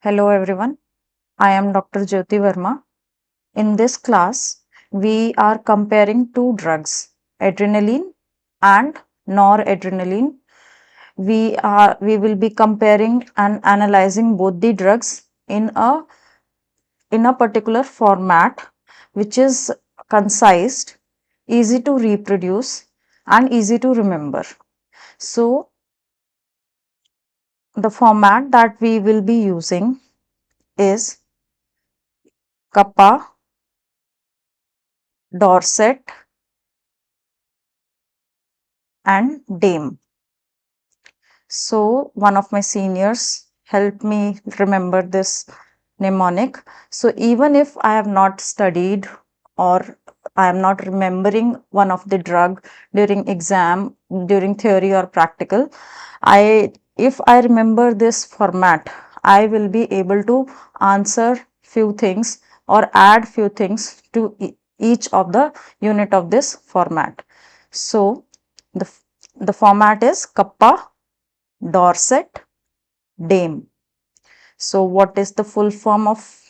Hello everyone, I am Dr. Jyoti Verma. In this class, we are comparing two drugs, adrenaline and noradrenaline. We will be comparing and analyzing both the drugs in a particular format which is concise, easy to reproduce and easy to remember. So, the format that we will be using is kappa, Dorset and Dame. So one of my seniors helped me remember this mnemonic. So even if I have not studied or I am not remembering one of the drug during exam, during theory or practical, if I remember this format, I will be able to answer few things or add few things to each of the unit of this format. So the, the format is kappa, Dorset, Dame. So what is the full form of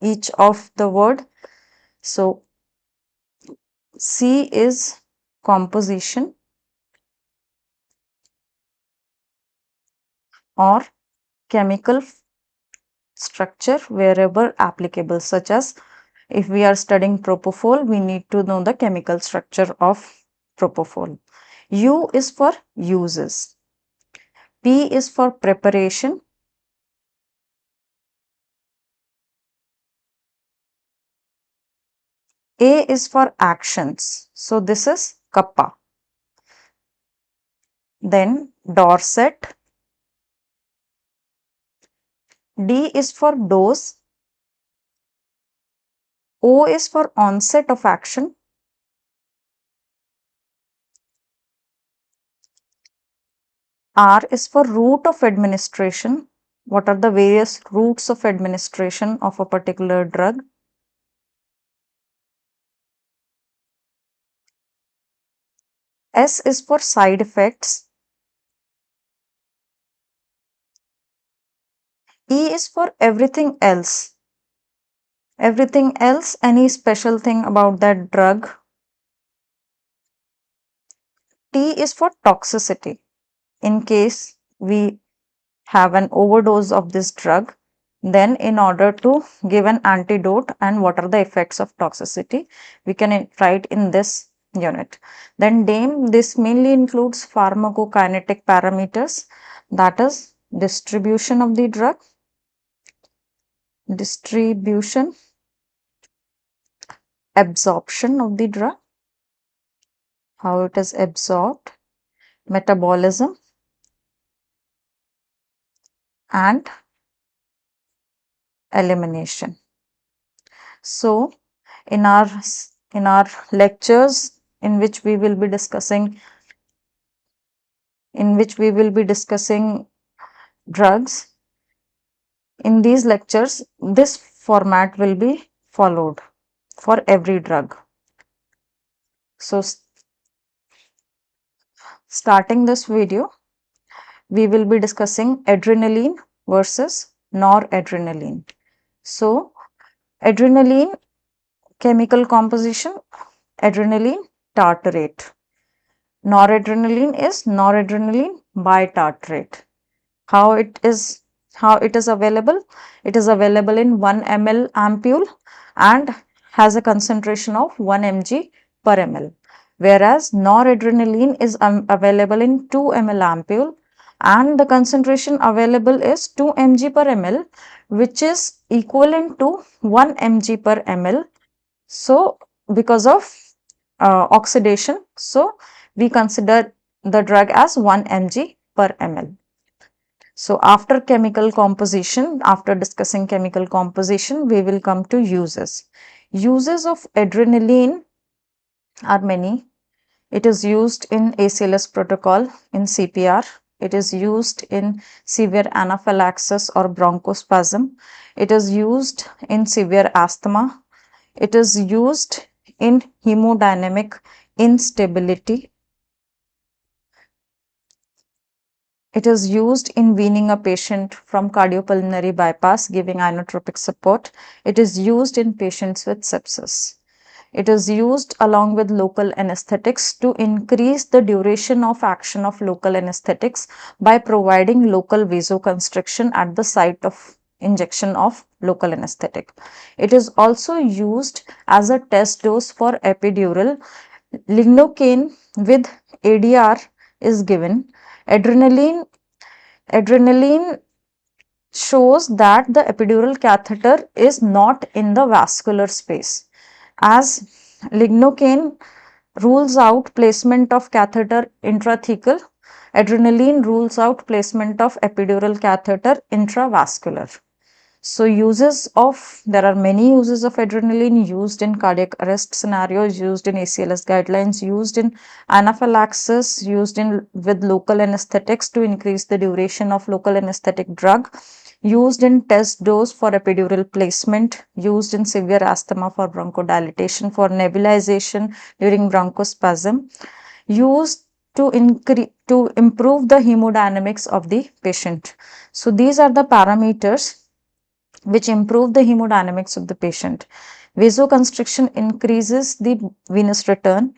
each of the word? So C is composition or chemical structure wherever applicable, such as if we are studying propofol, we need to know the chemical structure of propofol. U is for uses. P is for preparation. A is for actions. So this is kappa. Then Dorset. D is for dose. O is for onset of action. R is for route of administration. What are the various routes of administration of a particular drug? S is for side effects. E is for everything else. Everything else, any special thing about that drug. T is for toxicity. In case we have an overdose of this drug, then in order to give an antidote and what are the effects of toxicity, we can write in this unit. Then DAME, this mainly includes pharmacokinetic parameters, that is distribution of the drug, distribution, absorption of the drug, how it is absorbed, metabolism, and elimination. So in our lectures in which we will be discussing drugs, in these lectures this format will be followed for every drug. So starting this video, we will be discussing adrenaline versus noradrenaline. So adrenaline chemical composition, adrenaline tartrate. Noradrenaline is noradrenaline bitartrate. How it is available? It is available in 1 ml ampule and has a concentration of 1 mg per ml. Whereas noradrenaline is available in 2 ml ampule and the concentration available is 2 mg per ml, which is equivalent to 1 mg per ml. So because of oxidation, so we consider the drug as 1 mg per ml. So after chemical composition, after discussing chemical composition, we will come to uses. Uses of adrenaline are many. It is used in ACLS protocol in CPR. It is used in severe anaphylaxis or bronchospasm. It is used in severe asthma. It is used in hemodynamic instability. it is used in weaning a patient from cardiopulmonary bypass, giving inotropic support. It is used in patients with sepsis. It is used along with local anesthetics to increase the duration of action of local anesthetics by providing local vasoconstriction at the site of injection of local anesthetic. It is also used as a test dose for epidural. Lignocaine with ADR is given. Adrenaline shows that the epidural catheter is not in the vascular space, as lignocaine rules out placement of catheter intrathecal. Adrenaline rules out placement of epidural catheter intravascular. So there are many uses of adrenaline used in cardiac arrest scenarios, used in ACLS guidelines, used in anaphylaxis, used in with local anesthetics to increase the duration of local anesthetic drug, used in test dose for epidural placement, used in severe asthma for bronchodilation, for nebulization during bronchospasm, used to improve the hemodynamics of the patient. So these are the parameters which improve the hemodynamics of the patient. Vasoconstriction increases the venous return.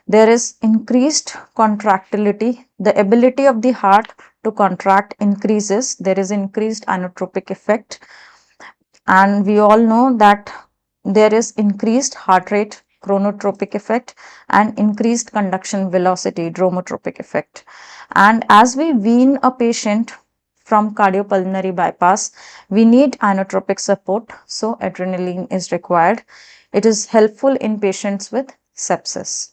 There is increased contractility. The ability of the heart to contract increases. There is increased inotropic effect. And we all know that there is increased heart rate, chronotropic effect, and increased conduction velocity, dromotropic effect. And as we wean a patient from cardiopulmonary bypass, we need inotropic support, so adrenaline is required. It is helpful in patients with sepsis.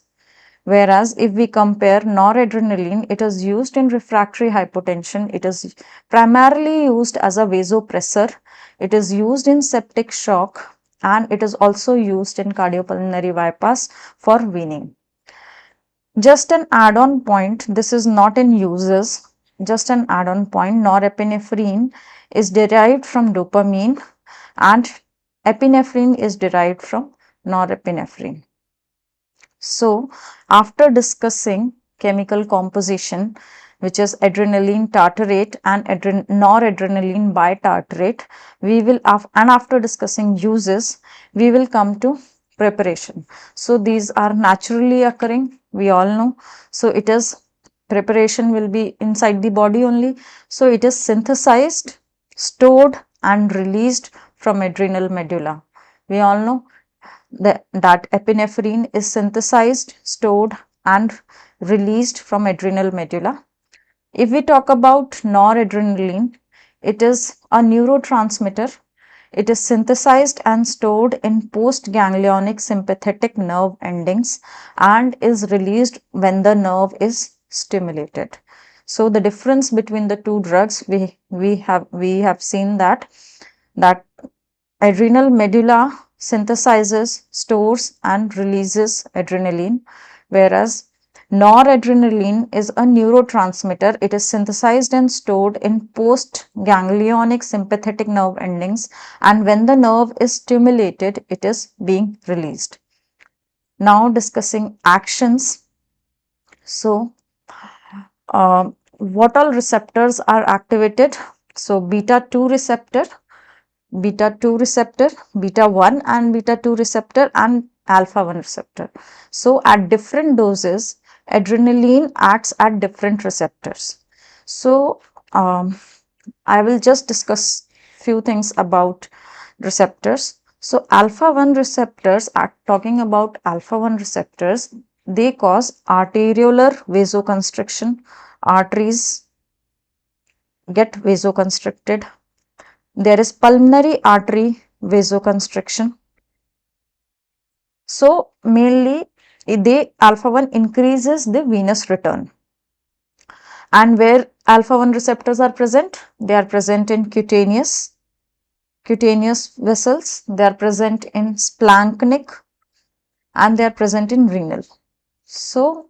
Whereas if we compare noradrenaline, it is used in refractory hypotension. It is primarily used as a vasopressor. It is used in septic shock, and it is also used in cardiopulmonary bypass for weaning. Just an add-on point, this is not in uses, just an add-on point, norepinephrine is derived from dopamine and epinephrine is derived from norepinephrine. So, after discussing chemical composition, which is adrenaline tartrate and noradrenaline bitartrate, and after discussing uses, we will come to preparation. So, these are naturally occurring, we all know. So, it is preparation will be inside the body only. So, it is synthesized, stored and released from adrenal medulla. We all know that epinephrine is synthesized, stored and released from adrenal medulla. If we talk about noradrenaline, it is a neurotransmitter. It is synthesized and stored in postganglionic sympathetic nerve endings and is released when the nerve is stimulated. So the difference between the two drugs, we have seen that adrenal medulla synthesizes, stores and releases adrenaline, whereas noradrenaline is a neurotransmitter. It is synthesized and stored in postganglionic sympathetic nerve endings, and when the nerve is stimulated, it is being released. Now discussing actions. So, what all receptors are activated? So, beta 2 receptor, beta 1 and beta 2 receptor and alpha 1 receptor. So, at different doses, adrenaline acts at different receptors. So, I will just discuss few things about receptors. So, alpha 1 receptors, talking about alpha 1 receptors, they cause arteriolar vasoconstriction. Arteries get vasoconstricted. There is pulmonary artery vasoconstriction. So, mainly alpha 1 increases the venous return. And where alpha 1 receptors are present? They are present in cutaneous vessels, they are present in splanchnic, and they are present in renal. So,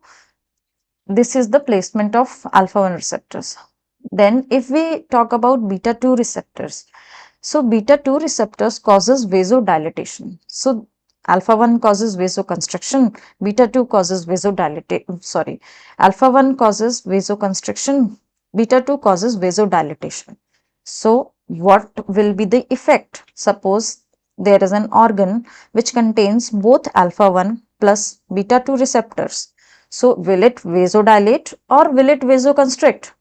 this is the placement of alpha 1 receptors. Then if we talk about beta 2 receptors, so beta 2 receptors causes vasodilatation. So, alpha 1 causes vasoconstriction, beta 2 causes alpha 1 causes vasoconstriction, Beta 2 causes vasodilatation. So what will be the effect? Suppose there is an organ which contains both alpha 1 plus beta 2 receptors. So will it vasodilate or will it vasoconstrict?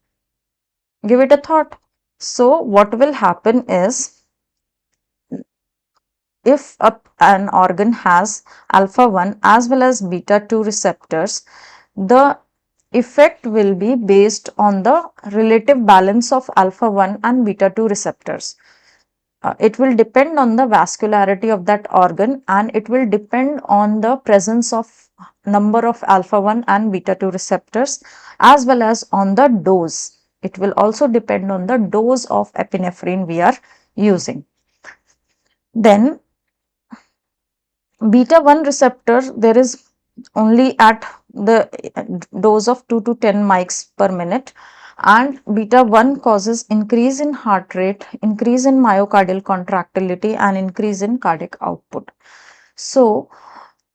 Give it a thought. So what will happen is, if an organ has alpha 1 as well as beta 2 receptors, the effect will be based on the relative balance of alpha 1 and beta 2 receptors. It will depend on the vascularity of that organ, and it will depend on the presence of number of alpha 1 and beta 2 receptors, as well as on the dose. It will also depend on the dose of epinephrine we are using. Then beta 1 receptor, there is only at the dose of 2 to 10 mics per minute, and beta 1 causes increase in heart rate, increase in myocardial contractility, and increase in cardiac output. So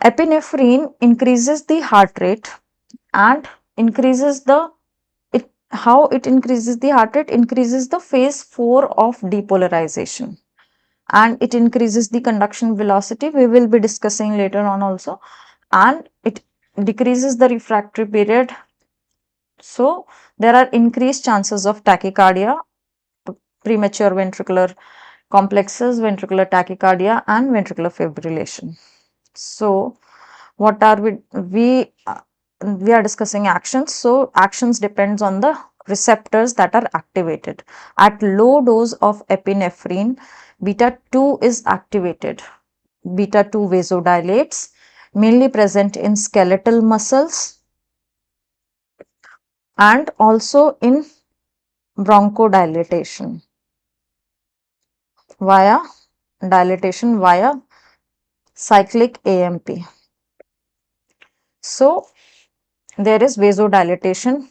epinephrine increases the heart rate and increases the how it increases the heart rate, increases the phase 4 of depolarization, and it increases the conduction velocity. We will be discussing later on also, and it decreases the refractory period. So there are increased chances of tachycardia, premature ventricular complexes, ventricular tachycardia, and ventricular fibrillation. So what are we are discussing actions. So actions depends on the receptors that are activated. At low dose of epinephrine, beta 2 is activated. Beta 2 vasodilates, mainly present in skeletal muscles and also in bronchodilation via dilatation via cyclic AMP. So there is vasodilatation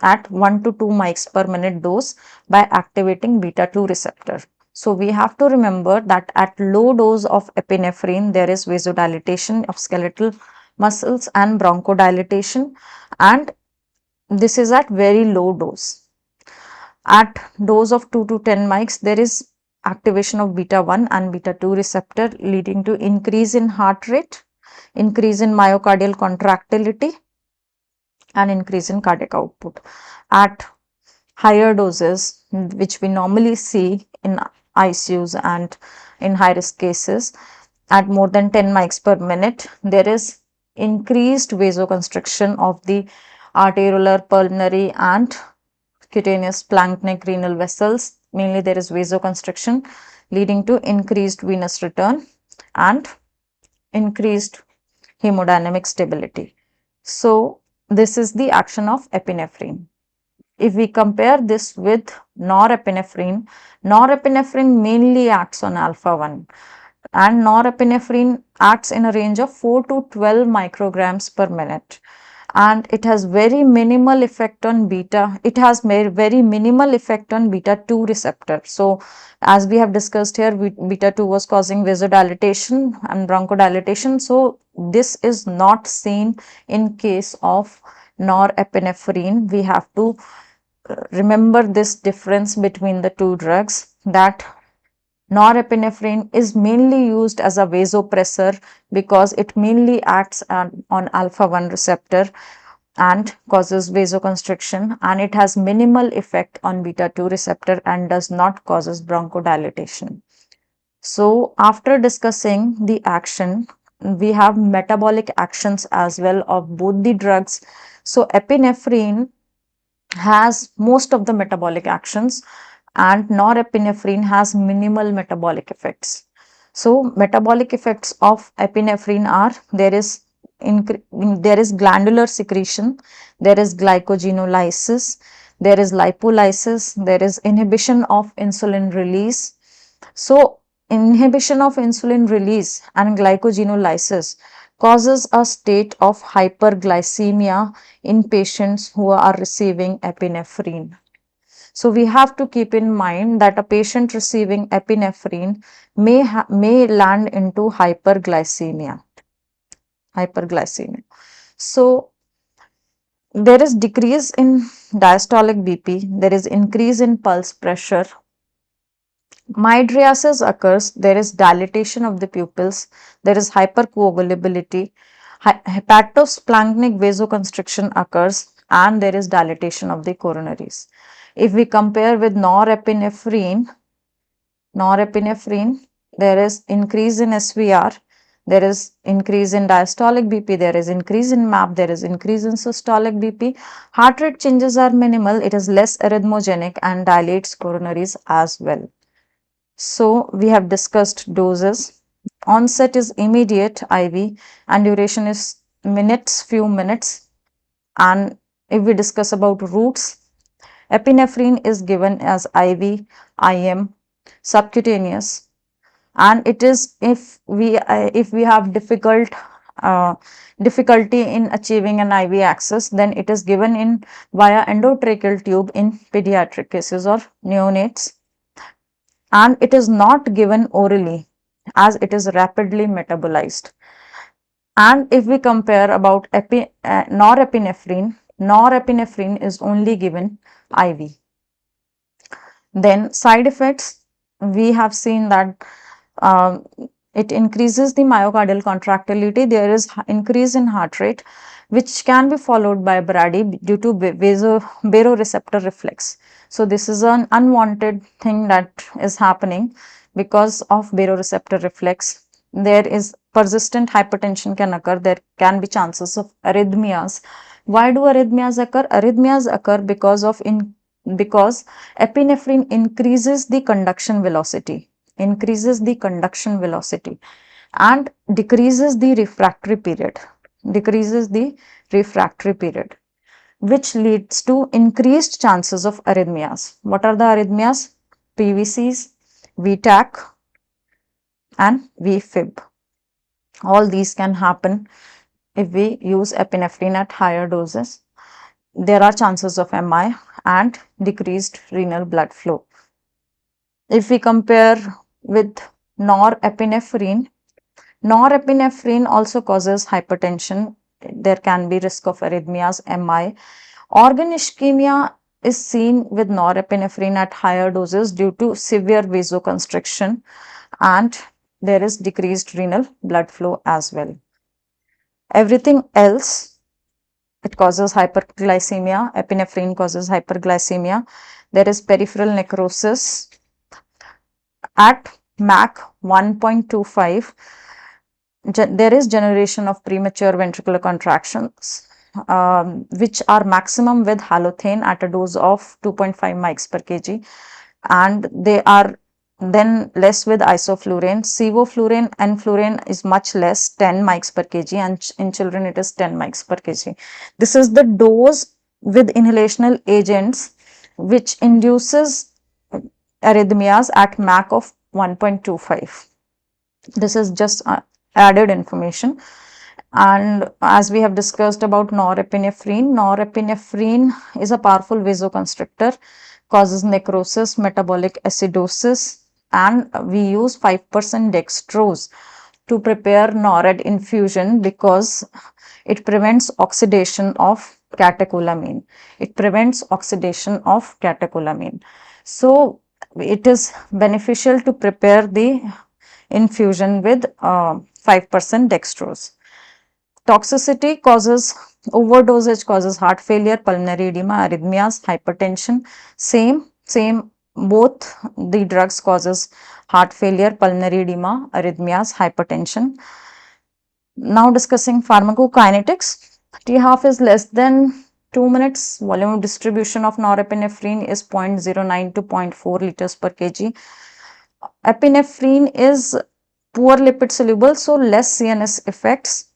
at 1 to 2 mics per minute dose by activating beta 2 receptor. So we have to remember that at low dose of epinephrine, there is vasodilatation of skeletal muscles and bronchodilation, and this is at very low dose. At dose of 2 to 10 mics, there is activation of beta 1 and beta 2 receptor, leading to increase in heart rate, increase in myocardial contractility, and increase in cardiac output. At higher doses, which we normally see in ICUs and in high risk cases, at more than 10 mics per minute, there is increased vasoconstriction of the arteriolar, pulmonary, and cutaneous splanchnic renal vessels. Mainly there is vasoconstriction, leading to increased venous return and increased hemodynamic stability. So this is the action of epinephrine. If we compare this with norepinephrine, norepinephrine mainly acts on alpha 1, and norepinephrine acts in a range of 4 to 12 micrograms per minute, and it has very minimal effect on beta. It has very minimal effect on beta 2 receptor. So as we have discussed here, beta 2 was causing vasodilatation and bronchodilation. So this is not seen in case of norepinephrine. We have to remember this difference between the two drugs, that norepinephrine is mainly used as a vasopressor because it mainly acts on alpha 1 receptor and causes vasoconstriction, and it has minimal effect on beta 2 receptor and does not causes bronchodilation. So after discussing the action, we have metabolic actions as well of both the drugs. So epinephrine has most of the metabolic actions and norepinephrine has minimal metabolic effects. So metabolic effects of epinephrine are, there is glandular secretion, there is glycogenolysis, there is lipolysis, there is inhibition of insulin release. So inhibition of insulin release and glycogenolysis causes a state of hyperglycemia in patients who are receiving epinephrine. So we have to keep in mind that a patient receiving epinephrine may land into hyperglycemia. So There is decrease in diastolic BP, there is increase in pulse pressure. Mydriasis occurs, there is dilatation of the pupils, there is hypercoagulability, hepatosplanchnic vasoconstriction occurs, and there is dilatation of the coronaries. If we compare with norepinephrine, there is increase in SVR, there is increase in diastolic BP, there is increase in MAP, there is increase in systolic BP. Heart rate changes are minimal, it is less arrhythmogenic and dilates coronaries as well. So we have discussed doses. Onset is immediate IV and duration is few minutes. And if we discuss about routes, epinephrine is given as IV, IM, subcutaneous, and it is if we have difficulty in achieving an IV access, then it is given in via endotracheal tube in pediatric cases or neonates, and it is not given orally as it is rapidly metabolized. And if we compare about norepinephrine is only given IV. Then side effects, we have seen that it increases the myocardial contractility. There is increase in heart rate, which can be followed by brady due to baroreceptor reflex. So this is an unwanted thing that is happening because of baroreceptor reflex. There is persistent hypertension can occur. There can be chances of arrhythmias. Why do arrhythmias occur? Arrhythmias occur because epinephrine increases the conduction velocity and decreases the refractory period, which leads to increased chances of arrhythmias. What are the arrhythmias? PVCs, VTAC and VFib. All these can happen if we use epinephrine at higher doses. There are chances of MI and decreased renal blood flow. If we compare with norepinephrine also causes hypertension. There can be risk of arrhythmias, MI. Organ ischemia is seen with norepinephrine at higher doses due to severe vasoconstriction, and there is decreased renal blood flow as well. Everything else, it causes hyperglycemia. Epinephrine causes hyperglycemia. There is peripheral necrosis at MAC 1.25. There is generation of premature ventricular contractions, which are maximum with halothane at a dose of 2.5 mics per kg, and they are then less with isoflurane. Sevoflurane and fluorane is much less, 10 mics per kg, and in children it is 10 mics per kg. This is the dose with inhalational agents which induces arrhythmias at MAC of 1.25. This is just added information. And as we have discussed about norepinephrine is a powerful vasoconstrictor, causes necrosis, metabolic acidosis, and we use 5% dextrose to prepare NORAD infusion because it prevents oxidation of catecholamine. So it is beneficial to prepare the infusion with 5% dextrose. Toxicity causes overdosage, causes heart failure, pulmonary edema, arrhythmias, hypertension. Both the drugs causes heart failure, pulmonary edema, arrhythmias, hypertension. Now discussing pharmacokinetics. T-half is less than 2 minutes. Volume distribution of norepinephrine is 0.09 to 0.4 liters per kg. Epinephrine is poor lipid soluble, so less CNS effects,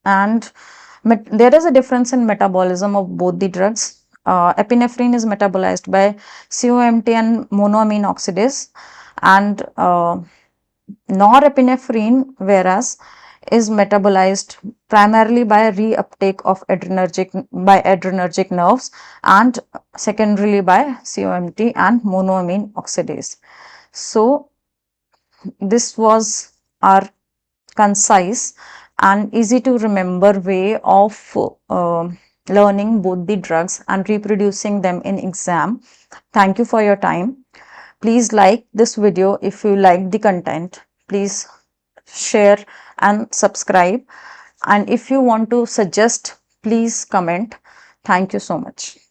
and there is a difference in metabolism of both the drugs. Epinephrine is metabolized by COMT and monoamine oxidase, and norepinephrine, whereas, is metabolized primarily by reuptake of adrenergic nerves and secondarily by COMT and monoamine oxidase. So this was our concise and easy to remember way of learning both the drugs and reproducing them in exam. Thank you for your time. Please like this video if you like the content. Please share and subscribe. And if you want to suggest, please comment. Thank you so much.